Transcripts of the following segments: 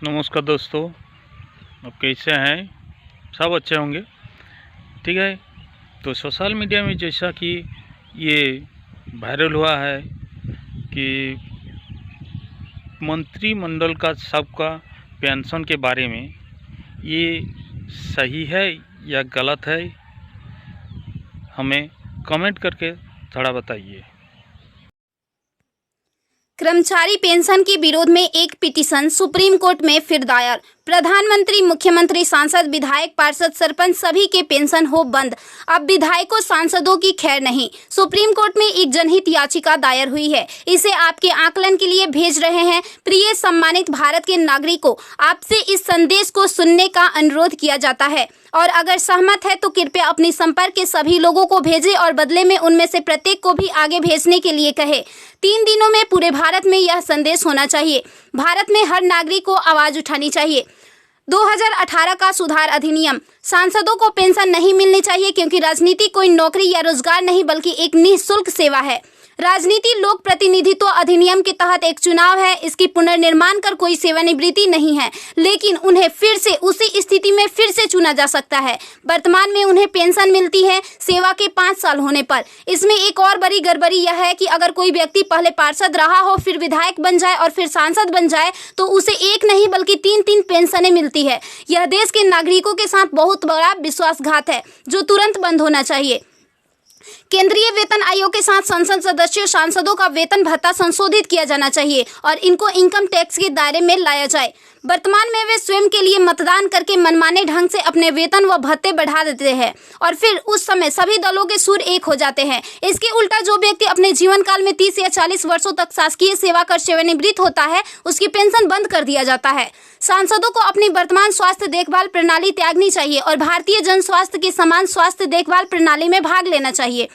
नमस्कार दोस्तों, अब कैसे हैं? सब अच्छे होंगे। ठीक है, तो सोशल मीडिया में जैसा कि ये वायरल हुआ है कि मंत्रिमंडल का सबका पेंशन के बारे में, ये सही है या गलत है? हमें कमेंट करके थोड़ा बताइए। कर्मचारी पेंशन के विरोध में एक पिटीशन सुप्रीम कोर्ट में फिर दायर। प्रधानमंत्री, मुख्यमंत्री, सांसद, विधायक, पार्षद, सरपंच सभी के पेंशन हो बंद। अब विधायकों, सांसदों की खैर नहीं। सुप्रीम कोर्ट में एक जनहित याचिका दायर हुई है। इसे आपके आकलन के लिए भेज रहे हैं। प्रिय सम्मानित भारत के नागरिकों, आपसे इस संदेश को सुनने का अनुरोध किया जाता है और अगर सहमत है तो कृपया अपने संपर्क के सभी लोगों को भेजें और बदले में उनमें से प्रत्येक को भी आगे भेजने के लिए कहें। 3 दिनों में पूरे भारत में यह संदेश होना चाहिए। भारत में हर नागरिक को आवाज उठानी चाहिए। 2018 का सुधार अधिनियम। सांसदों को पेंशन नहीं मिलनी चाहिए क्योंकि राजनीति कोई नौकरी या रोजगार नहीं बल्कि एक निःशुल्क सेवा है। राजनीति लोक प्रतिनिधित्व अधिनियम के तहत एक चुनाव है। इसकी पुनर्निर्माण कर कोई सेवानिवृत्ति नहीं है, लेकिन उन्हें फिर से उसी स्थिति में फिर से चुना जा सकता है। वर्तमान में उन्हें पेंशन मिलती है सेवा के 5 साल होने पर। इसमें एक और बड़ी गड़बड़ी यह है कि अगर कोई व्यक्ति पहले पार्षद रहा हो, फिर विधायक बन जाए और फिर सांसद बन जाए तो उसे एक नहीं बल्कि 3-3 पेंशनें मिलती है। यह देश के नागरिकों के साथ बहुत बड़ा विश्वासघात है जो तुरंत बंद होना चाहिए। केंद्रीय वेतन आयोग के साथ संसद सदस्यों, सांसदों का वेतन भत्ता संशोधित किया जाना चाहिए और इनको इनकम टैक्स के दायरे में लाया जाए। वर्तमान में वे स्वयं के लिए मतदान करके मनमाने ढंग से अपने वेतन व भत्ते बढ़ा देते हैं और फिर उस समय सभी दलों के सुर एक हो जाते हैं। इसके उल्टा जो व्यक्ति अपने जीवन काल में 30 या 40 वर्षों तक शासकीय सेवा कर सेवानिवृत्त होता है, उसकी पेंशन बंद कर दिया जाता है। सांसदों को अपनी वर्तमान स्वास्थ्य देखभाल प्रणाली त्यागनी चाहिए और भारतीय जन स्वास्थ्य के समान स्वास्थ्य देखभाल प्रणाली में भाग लेना चाहिए।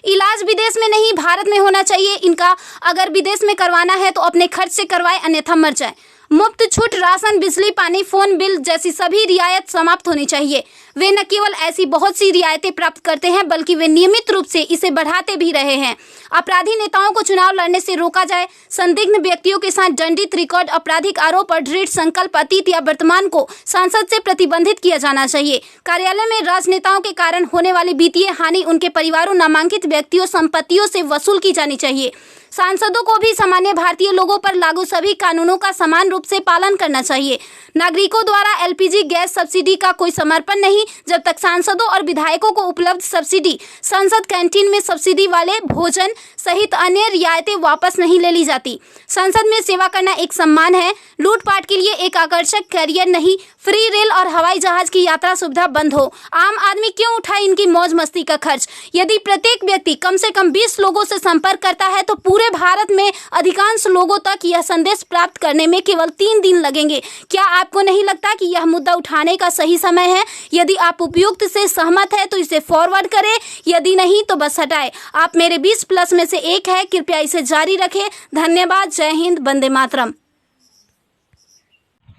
इलाज विदेश में नहीं, भारत में होना चाहिए। इनका अगर विदेश में करवाना है तो अपने खर्च से करवाए, अन्यथा मर जाए। मुफ्त छूट, राशन, बिजली, पानी, फोन बिल जैसी सभी रियायत समाप्त होनी चाहिए। वे न केवल ऐसी बहुत सी रियायतें प्राप्त करते हैं बल्कि वे नियमित रूप से इसे बढ़ाते भी रहे हैं। अपराधी नेताओं को चुनाव लड़ने से रोका जाए। संदिग्ध व्यक्तियों के साथ दंडित रिकॉर्ड, आपराधिक आरोप और दृढ़ संकल्प अतीत या वर्तमान को संसद से प्रतिबंधित किया जाना चाहिए। कार्यालय में राजनेताओं के कारण होने वाली वित्तीय हानि उनके परिवारों, नामांकित व्यक्तियों, संपत्तियों से वसूल की जानी चाहिए। सांसदों को भी सामान्य भारतीय लोगों पर लागू सभी कानूनों का समान रूप से पालन करना चाहिए। नागरिकों द्वारा एलपीजी गैस सब्सिडी का कोई समर्पण नहीं जब तक सांसदों और विधायकों को उपलब्ध सब्सिडी, संसद कैंटीन में सब्सिडी वाले भोजन सहित अन्य रियायतें वापस नहीं ले ली जाती। संसद में सेवा करना एक सम्मान है, लूटपाट के लिए एक आकर्षक करियर नहीं। फ्री रेल और हवाई जहाज की यात्रा सुविधा बंद हो। आम आदमी क्यों उठाए इनकी मौज मस्ती का खर्च? यदि प्रत्येक व्यक्ति कम से कम 20 लोगों से संपर्क करता है तो पूरे भारत में अधिकांश लोगों तक यह संदेश प्राप्त करने में केवल 3 दिन लगेंगे। क्या आपको नहीं लगता कि यह मुद्दा उठाने का सही समय है? यदि आप उपयुक्त से सहमत है तो इसे फॉरवर्ड करें, यदि नहीं तो बस हटाएं। आप मेरे 20+ में से एक है, कृपया इसे जारी रखें। धन्यवाद। जय हिंद, वंदे मातरम।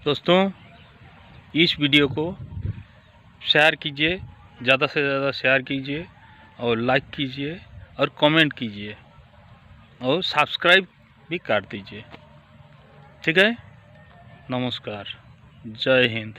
दोस्तों, इस वीडियो को शेयर कीजिए, ज़्यादा से ज़्यादा शेयर कीजिए और लाइक कीजिए और कमेंट कीजिए और सब्सक्राइब भी कर दीजिए। ठीक है, नमस्कार, जय हिंद।